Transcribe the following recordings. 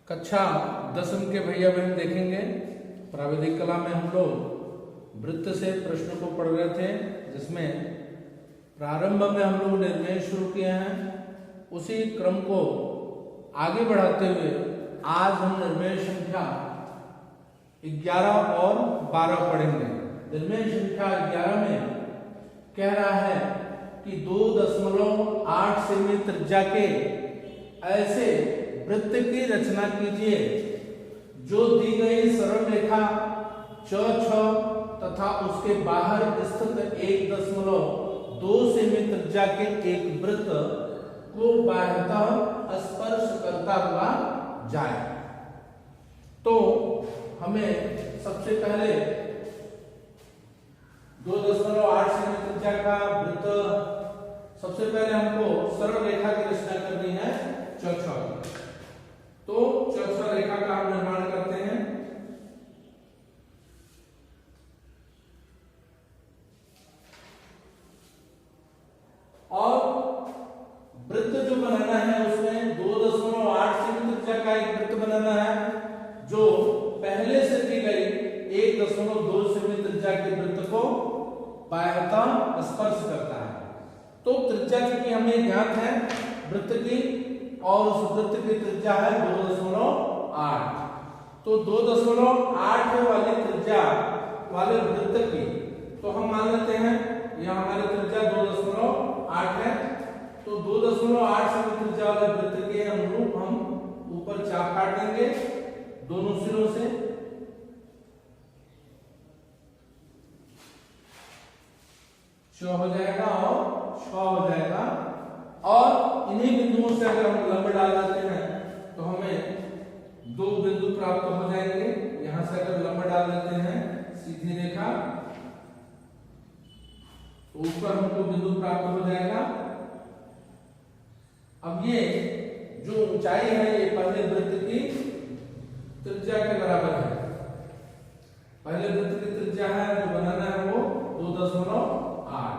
कक्षा 10वीं के भैया बहन देखेंगे। प्राविधिक कला में हम लोग वृत्त से प्रश्न को पढ़ रहे थे, जिसमें प्रारंभ में हम लोग निर्णय शुरू किए हैं। उसी क्रम को आगे बढ़ाते हुए आज हम निर्णय संख्या 11 और 12 पढ़ेंगे। निर्णय संख्या 11 में कह रहा है कि 2.8 सेमी त्रिज्या के ऐसे वृत्त की रचना कीजिए जो दी गई सरल रेखा च तथा उसके बाहर स्थित 1.2 सेमी त्रिज्या के एक वृत्त को बाह्यतः स्पर्श करता हुआ जाए। तो हमें सबसे पहले 2.8 सेमी त्रिज्या का वृत्त, सबसे पहले हमको सरल रेखा की रचना करनी है चौथा। तो चौथा रेखा का हम निर्माण करते हैं। और वृत्त जो बनाना है उसमें 2.8 सेमी त्रिज्या का एक वृत्त बनाना है जो पहले से दी गई 1.2 सेमी त्रिज्या के वृत्त को बाह्यतः स्पर्श करता है। तो त्रिज्या चूंकि हमें ज्ञात है वृत्त की, और उस वृत्त की त्रिज्या है 2.8। तो 2.8 वाली त्रिज्या वाले वृत्त की तो हम मान लेते हैं यह हमारी त्रिज्या 2.8 है। तो 2.8 सेमी त्रिज्या वाले वृत्त के अनुरूप हम ऊपर चाप काट देंगे दोनों सिरों से। च हो जाएगा और छ हो जाएगा, और इन्हीं बिंदुओं से अगर हम लंब डाल देते हैं तो हमें दो बिंदु प्राप्त हो जाएंगे। यहां से अगर लंब डाल देते हैं सीधी रेखा तो ऊपर हमको बिंदु प्राप्त हो जाएगा। अब ये जो ऊंचाई है ये पहले वृत्त की त्रिज्या के बराबर है। पहले वृत्त की त्रिज्या है जो बनाना है वो 2.8।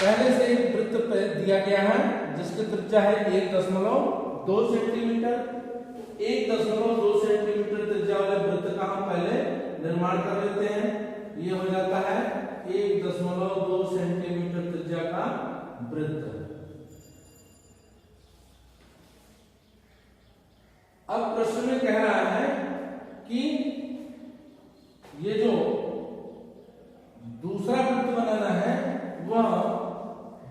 पहले से एक वृत्त दिया गया है जिसकी त्रिज्या है 1.2 सेंटीमीटर। 1.2 सेंटीमीटर त्रिज्या वाले वृत्त का हम पहले निर्माण कर लेते हैं। ये हो जाता है 1.2 सेंटीमीटर त्रिज्या का वृत्त। अब प्रश्न में कह रहा है कि ये जो दूसरा वृत्त बनाना है वह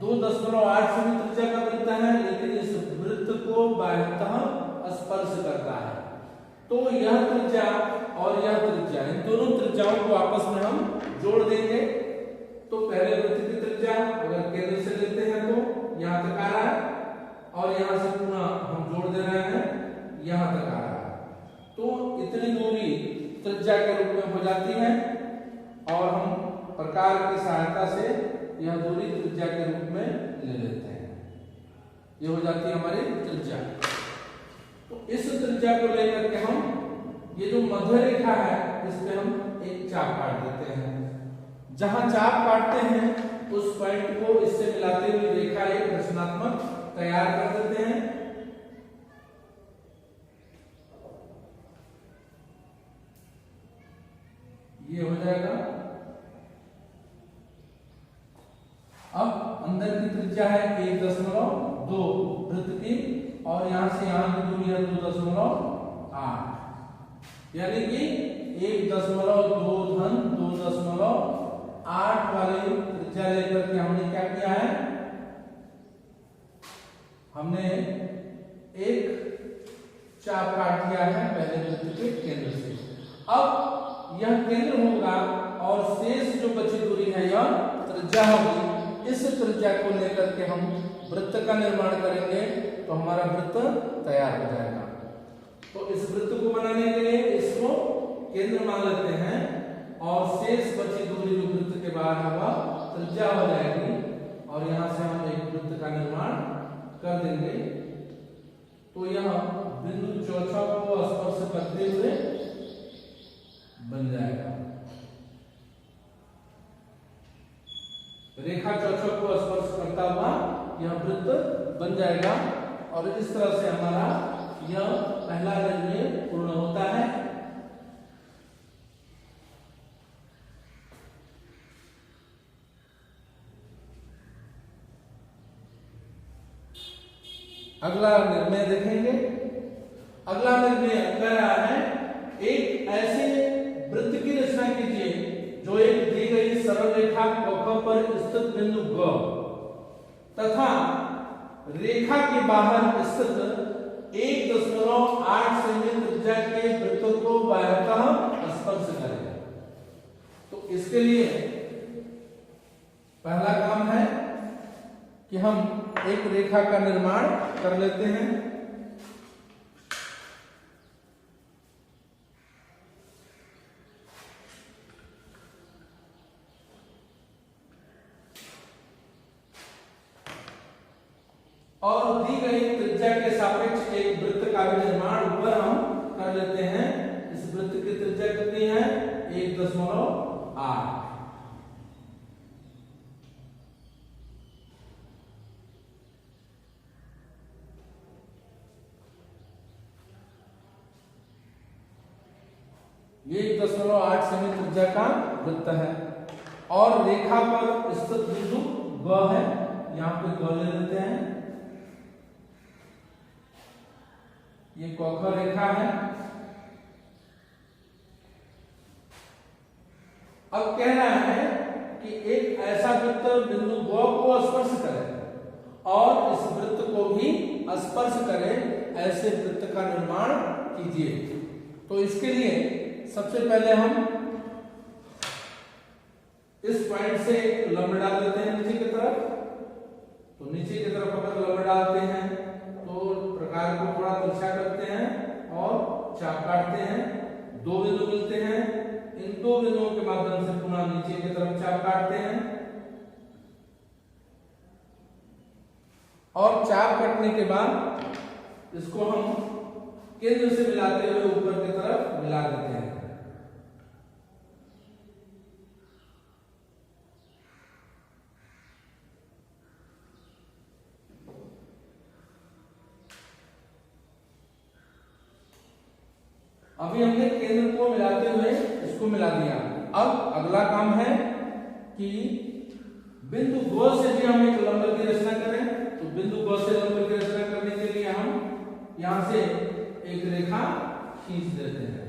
2.8 सेमी त्रिज्या का वृत्त है, लेकिन इस वृत्त को बाह्यतः स्पर्श करता है। तो यह त्रिज्या और यह त्रिज्या, इन दोनों त्रिज्याओं को आपस में हम जोड़ देंगे। तो पहले वृत्त की त्रिज्या अगर केंद्र से लेते हैं तो यहां तक आ रहा है, और यहां से पुनः हम जोड़ दे रहे हैं यहां तक आ रहा है। तो इतनी दूरी त्रिज्या के रूप में हो जाती है, और हम प्रकार की सहायता से यह दूरी त्रिज्या के रूप में ले लेते हैं। यह हो जाती है हमारी त्रिज्या। तो इस त्रिज्या को लेकर के हम ये जो मध्य रेखा है इस पे हम एक चाप काट देते हैं। जहां चाप काटते हैं उस पॉइंट को इससे मिलाते हुए रेखा एक रचनात्मक तैयार कर देते हैं। ये हो जाएगा। अब अंदर की त्रिज्या है 1.2 वृत्त की, और यहां से यहां की दूरी है 2.8, यानी कि 1.2 धन 2.8 वाली त्रिज्या लेकर के हमने क्या किया है, हमने एक चाप काट दिया है पहले वृत्त के केंद्र से। अब यह केंद्र होगा और शेष जो बची दूरी है यह त्रिज्या होगी। इस त्रिज्या को लेकर के हम वृत्त का निर्माण करेंगे तो हमारा वृत्त तैयार हो जाएगा। तो इस वृत्त को बनाने के लिए इसको केंद्र मान लेते हैं, और शेष बची दूरी जो वृत्त के बाहर है वह त्रिज्या हो जाएगी, और यहां से हम एक वृत्त का निर्माण कर देंगे। तो यह बिंदु चौथा को स्पर्श करते हुए बन जाएगा। रेखा चौचक को स्पर्श करता हुआ यह वृत्त बन जाएगा और इस तरह से हमारा यह पहला निर्णय पूर्ण होता है। अगला निर्णय देखेंगे। अगला निर्णय कह रहा है एक ऐसे वृत्त की रचना कीजिए जो एक दी गई सरल रेखा कख पर स्थित बिंदु ग तथा रेखा के बाहर स्थित 1.8 सेमी त्रिज्या के वृत्त को बाह्यतः स्पर्श करे। तो इसके लिए पहला काम है कि हम एक रेखा का निर्माण कर लेते हैं। और दी गई त्रिज्या के सापेक्ष एक वृत्त का भी निर्माण ऊपर हम कर लेते हैं। इस वृत्त की त्रिज्या कितनी है? 1.8। ये 1.8 सेमी त्रिज्या का वृत्त है और रेखा पर स्थित बिंदु ग है। यहाँ पे ग ले लेते हैं। ये कख रेखा है। अब कह रहा है कि एक ऐसा वृत्त बिंदु ग को स्पर्श करे और इस वृत्त को भी स्पर्श करे, ऐसे वृत्त का निर्माण कीजिए। तो इसके लिए सबसे पहले हम इस पॉइंट से लंब डाल देते हैं नीचे की तरफ। तो नीचे की तरफ अगर लंब डालते हैं तो प्रकार को थोड़ा तिरछा करते हैं और चाप काटते हैं। दो बिंदु मिलते हैं, इन दो बिंदुओं के माध्यम से पुनः नीचे की तरफ चाप काटते हैं और चाप काटने के बाद इसको हम केंद्र से मिलाते हुए ऊपर की तरफ मिला देते हैं। अभी हमने केंद्र को मिलाते हुए इसको मिला दिया। अब अगला काम है कि बिंदु ग से भी हम एक लंब की रचना करें। तो बिंदु ग से लंब की रचना करने के लिए हम यहां से एक रेखा खींच देते हैं।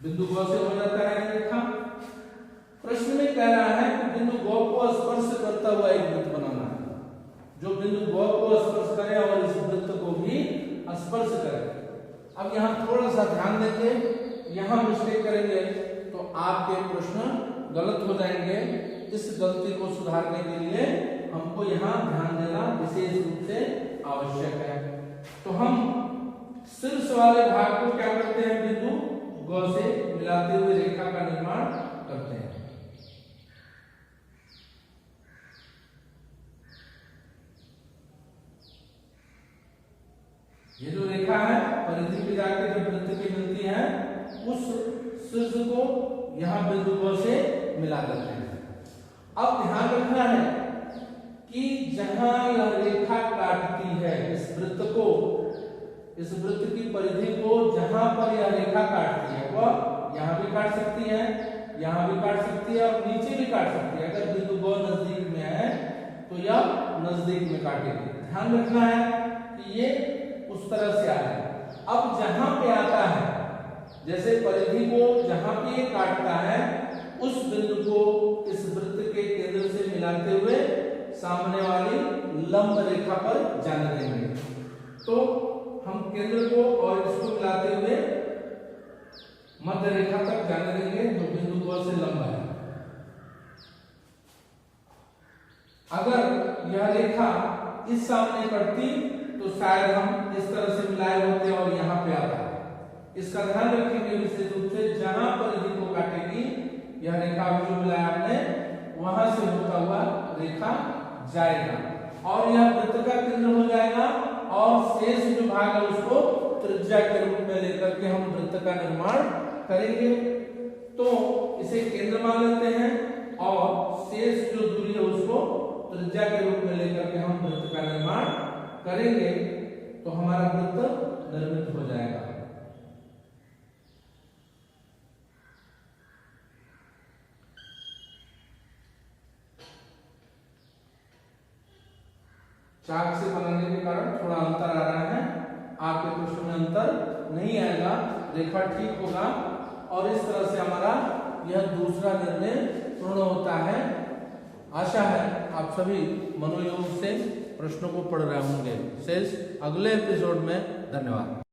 बिंदु ग से हो जाता है रेखा। प्रश्न में कह रहा है कि बिंदु ग को स्पर्श करता हुआ एक वृत्त बनाना है, जो बिंदु ग को स्पर्श करे और इस वृत्त को भी स्पर्श करे। अब यहाँ थोड़ा सा ध्यान देंगे, यहाँ मिस्टेक करेंगे तो आपके प्रश्न गलत हो जाएंगे। इस गलती को सुधारने के लिए हमको यहाँ ध्यान देना विशेष रूप से आवश्यक है। तो हम शीर्ष वाले भाग को क्या करते हैं? बिंदु ग से मिलाते हुए रेखा का निर्माण करते हैं। ये जो रेखा है परिधि पे जाकर जब वृत्त की मिलती है, उस शीर्ष को यहां बिंदु ग से मिला देते हैं। अब ध्यान रखना है कि जहां यह रेखा काटती है इस वृत्त को, इस वृत्त की परिधि को जहां पर यह रेखा काटती है वह यहां भी काट सकती है, यहां भी काट सकती है और नीचे भी काट सकती है। अगर बिंदु ग नजदीक में है तो यह नजदीक में काटेगी। ध्यान रखना है कि ये उस तरह से आ रहा है। अब जहां पे आता है, जैसे परिधि को जहां पे काटता है उस बिंदु को इस वृत्त के केंद्र से मिलाते हुए सामने वाली लंब रेखा पर जाने देंगे। तो हम केंद्र को और इसको मिलाते हुए मध्य रेखा तक जाने देंगे जो बिंदु ग से लंब है। अगर यह रेखा इस सामने कटती तो शायद हम इस तरह से मिलाए होते और यहाँ पे आता। इसका ध्यान रखेंगे विशेष रूप से, जहां परिधि को काटेगी यह रेखा जो मिलाया हमने वहां से होता हुआ रेखा जाएगा और यह वृत्त का केंद्र हो जाएगा और शेष जो भाग है उसको त्रिज्या के रूप में लेकर के हम वृत्त का निर्माण करेंगे। तो इसे केंद्र मान लेते हैं और करेंगे तो हमारा वृत्त निर्मित हो जाएगा। चाक से बनाने के कारण थोड़ा अंतर आ रहा है, आपके प्रश्न में अंतर नहीं आएगा, रेखा ठीक होगा और इस तरह से हमारा यह दूसरा निर्णय पूर्ण होता है। आशा है आप सभी मनोयोग से प्रश्नों को पढ़ रहे होंगे। शेष अगले एपिसोड में। धन्यवाद।